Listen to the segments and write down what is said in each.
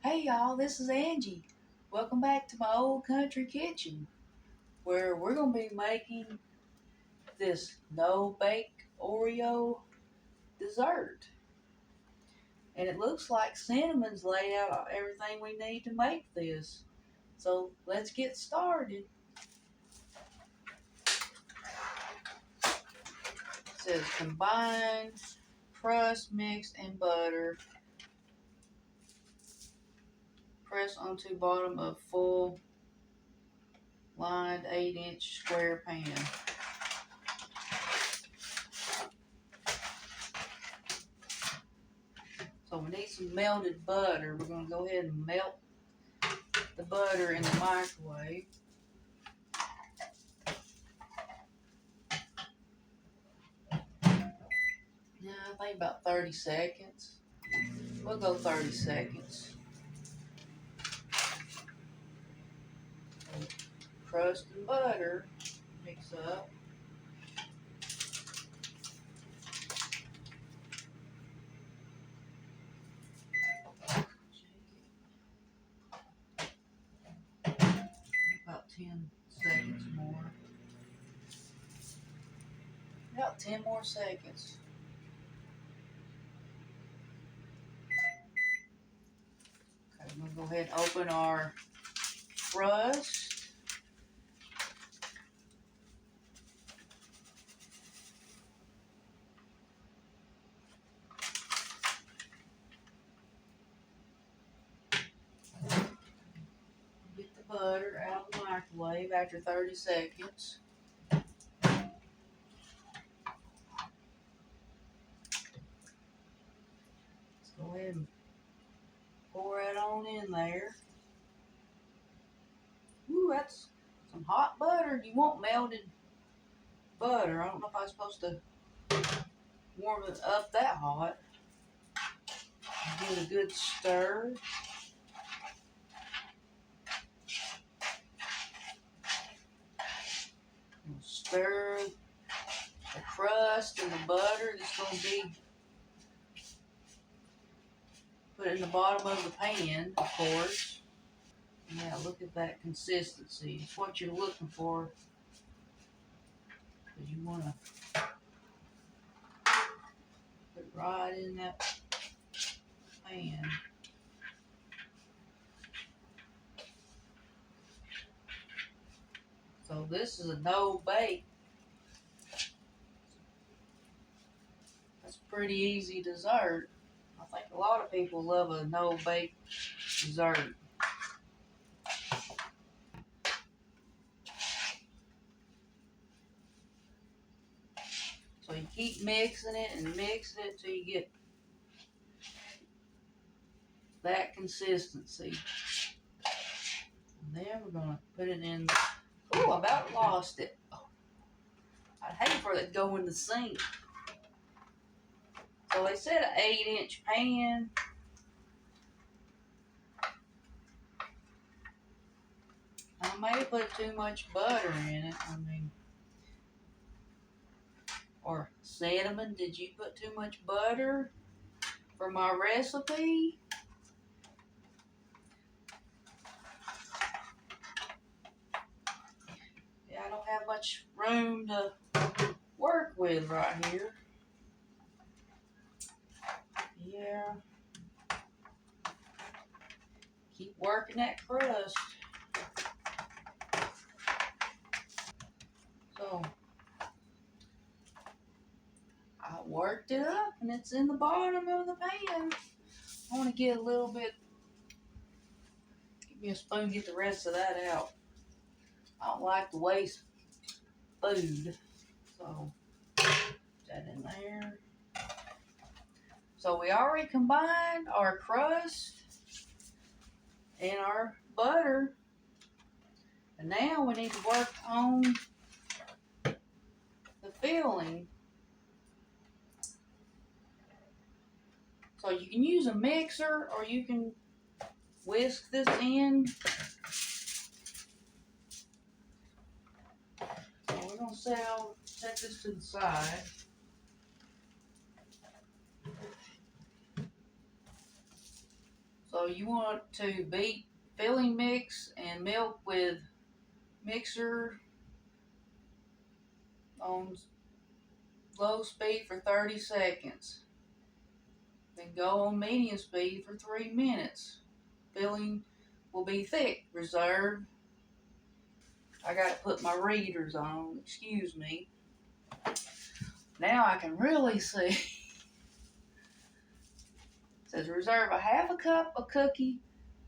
Hey y'all, this is Angie. Welcome back to my old country kitchen where we're going to be making this no-bake Oreo dessert. And it looks like Cinnamon's laid out everything we need to make this. So let's get started. It says combine crust, mix, and butter. Press onto bottom of full lined 8-inch square pan. So we need some melted butter. We're going to go ahead and melt the butter in the microwave. Yeah, I think about 30 seconds. We'll go 30 seconds. Crust and butter mix up. About 10 seconds more. About 10 more seconds. Okay, I'm going to go ahead and open our crust. Get the butter out of the microwave after 30 seconds. Let's go ahead and pour it on in there. Ooh, that's some hot butter. You want melted butter. I don't know if I'm supposed to warm it up that hot. Give it a good stir. Stir the crust and the butter that's going to be put in the bottom of the pan, of course. Yeah, look at that consistency. It's what you're looking for. Because you want to put it right in that pan. So this is a no-bake. That's a pretty easy dessert. I think a lot of people love a no-bake dessert. So you keep mixing it and mixing it till you get that consistency. And then we're going to put it in. Oh, I about lost it. Oh, I'd hate for it to go in the sink. So they said an 8-inch pan. I may have put too much butter in it. Or cinnamon, did you put too much butter for my recipe? Yeah, I don't have much room to work with right here. Yeah. Keep working that crust. So I worked it up and it's in the bottom of the pan. I want to get a little bit, give me a spoon, get the rest of that out. I don't like to waste food. So put that in there. So we already combined our crust and our butter. And now we need to work on the filling. So you can use a mixer or you can whisk this in. So we're going to set this to the side. So you want to beat filling mix and milk with mixer on low speed for 30 seconds. Then go on medium speed for 3 minutes. Filling will be thick. Reserve. I got to put my readers on. Excuse me. Now I can really see. It says reserve a half a cup of cookie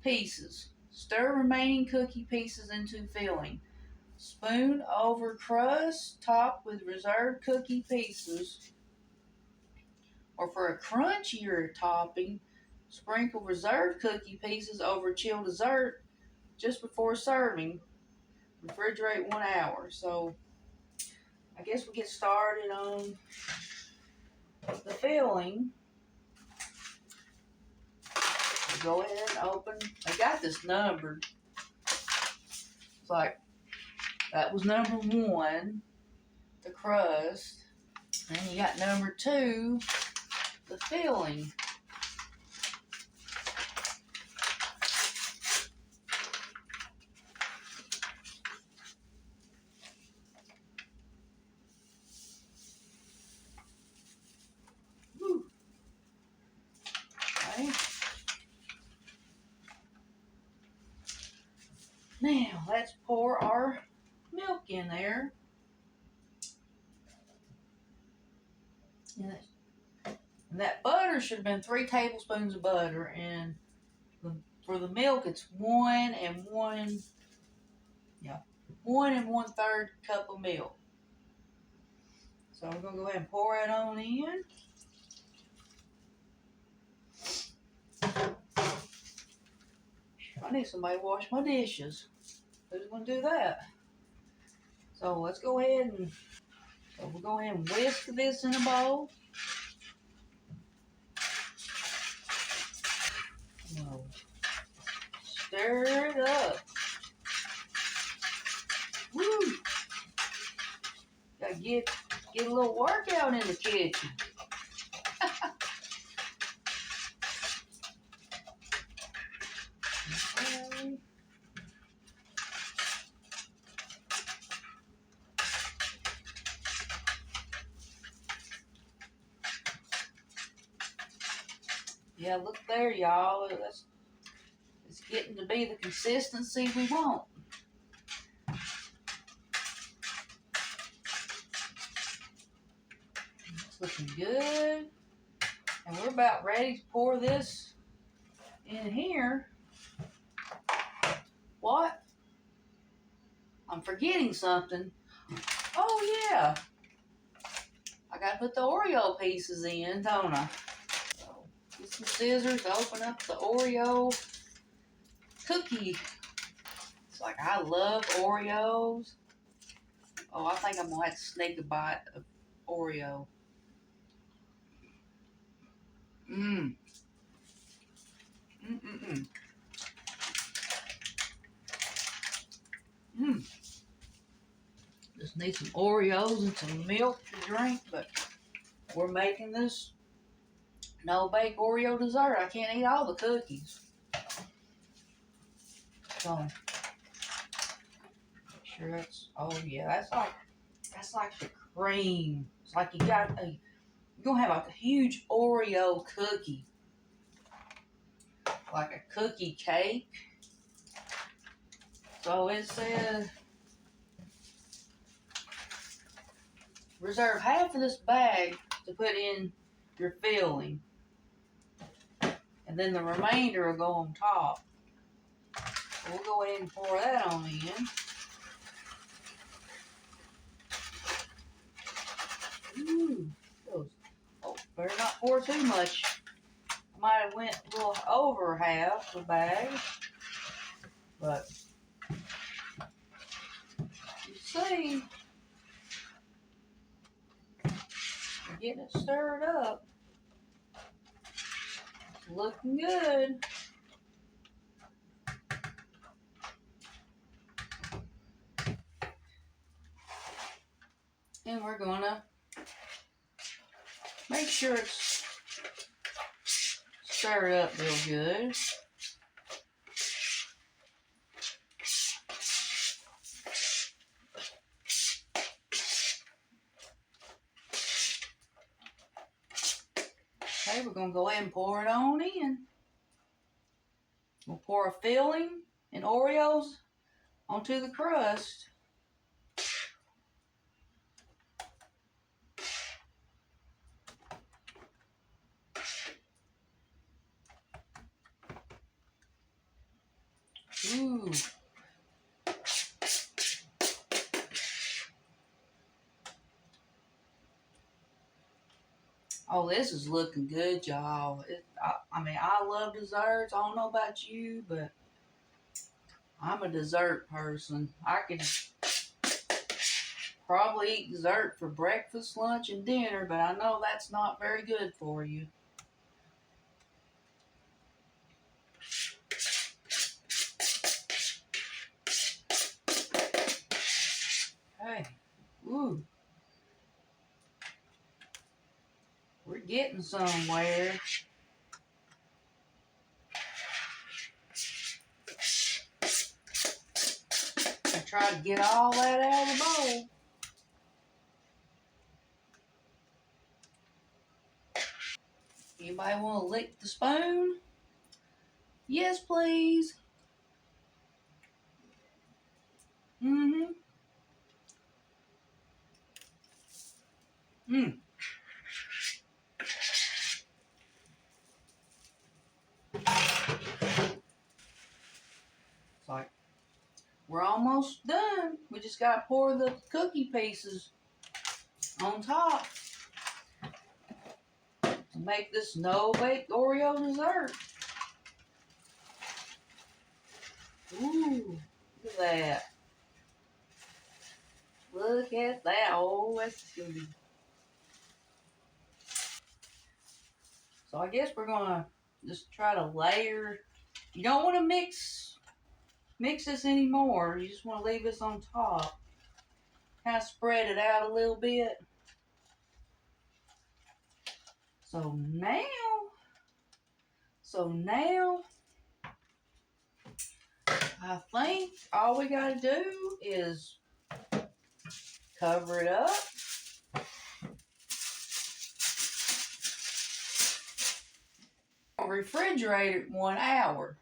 pieces. Stir remaining cookie pieces into filling. Spoon over crust, top with reserved cookie pieces. Or for a crunchier topping, sprinkle reserved cookie pieces over chilled dessert just before serving. Refrigerate 1 hour. So I guess we get started on the filling. Go ahead and open. I got this numbered. It's like that was number 1, the crust. And you got number 2, the filling. Woo. Okay. Now let's pour our milk in there. And that butter should have been 3 tablespoons of butter, and for the milk it's 1 and 1/3 cup of milk. So I'm gonna go ahead and pour it on in. I need somebody to wash my dishes. Who's gonna do that? So let's go ahead and we'll go ahead and whisk this in a bowl. Stir it up. Woo! Gotta get a little workout in the kitchen. Okay. Yeah, look there, y'all. It's getting to be the consistency we want. It's looking good. And we're about ready to pour this in here. What? I'm forgetting something. Oh, yeah. I got to put the Oreo pieces in, don't I? So, get some scissors to open up the Oreo cookie. It's like I love Oreos. Oh, I think I'm going to have to sneak a bite of Oreo. Mmm. Mm-mm-mm. Mmm. Just need some Oreos and some milk to drink, but we're making this no-bake Oreo dessert. I can't eat all the cookies. So, make sure that's, oh yeah, that's like the cream. It's like you're gonna have a huge Oreo cookie. Like a cookie cake. So it says reserve half of this bag to put in your filling, and then the remainder will go on top. We'll go ahead and pour that on in. Ooh, oh, better not pour too much. I might have went a little over half the bag, but you see, we're getting it stirred up. It's looking good. And we're gonna make sure it's stirred up real good. Okay, we're gonna go ahead and pour it on in. We'll pour a filling and Oreos onto the crust. Ooh. Oh, this is looking good, y'all. I mean, I love desserts. I don't know about you, but I'm a dessert person. I can probably eat dessert for breakfast, lunch, and dinner, but I know that's not very good for you. Hey, ooh. We're getting somewhere. I try to get all that out of the bowl. Anybody want to lick the spoon? Yes, please. Mm-hmm. Mm. It's like, we're almost done. We just got to pour the cookie pieces on top to make this no-bake Oreo dessert. Ooh, look at that. Look at that. Oh, that's good. So I guess we're going to just try to layer. You don't want to mix this anymore. You just want to leave this on top. Kind of spread it out a little bit. So now, I think all we got to do is cover it up. Refrigerate it 1 hour.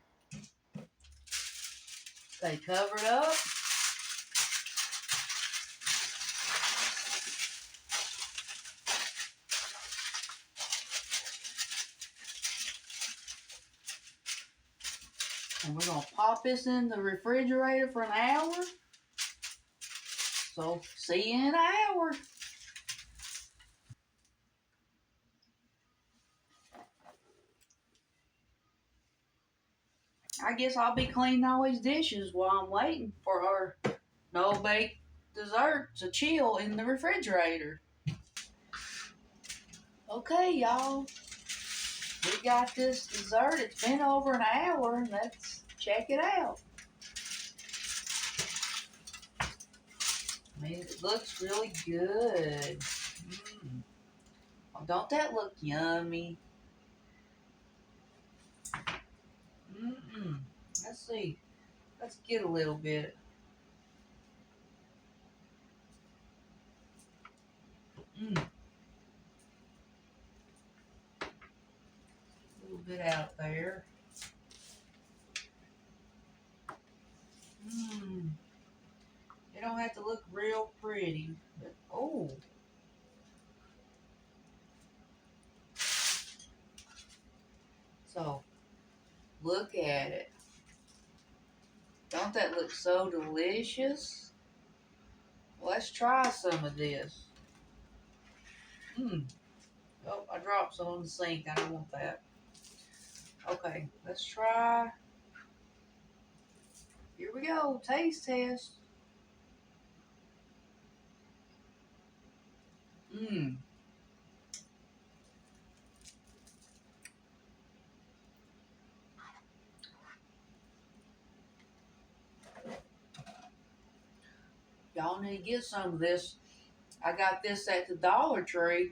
They cover it up. And we're going to pop this in the refrigerator for an hour. So, see you in an hour. I guess I'll be cleaning all these dishes while I'm waiting for our no-bake dessert to chill in the refrigerator. Okay, y'all. We got this dessert. It's been over an hour. Let's check it out. I mean, it looks really good. Oh, don't that look yummy? Let's see. Let's get a little bit. A little bit out there. gonna have to look real pretty. But, oh. So, look at it. Don't that look so delicious? Let's try some of this. Mmm. Oh, I dropped some on the sink. I don't want that. Okay, let's try. Here we go. Taste test. Mmm. Y'all need to get some of this. I got this at the Dollar Tree.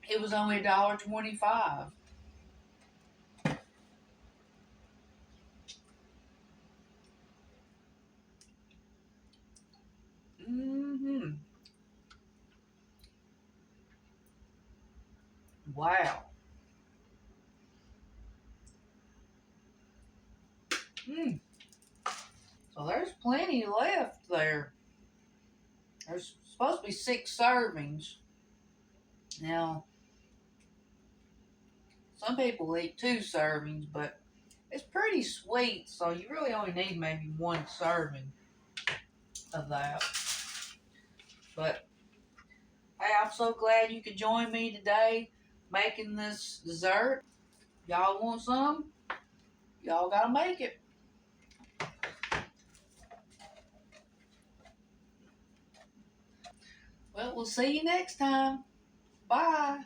It was only $1.25. Mm-hmm. Wow. Mm. So there's plenty left there. There's supposed to be 6 servings. Now, some people eat 2 servings, but it's pretty sweet, so you really only need maybe 1 serving of that. But hey, I'm so glad you could join me today making this dessert. Y'all want some? Y'all gotta make it. Well, we'll see you next time. Bye.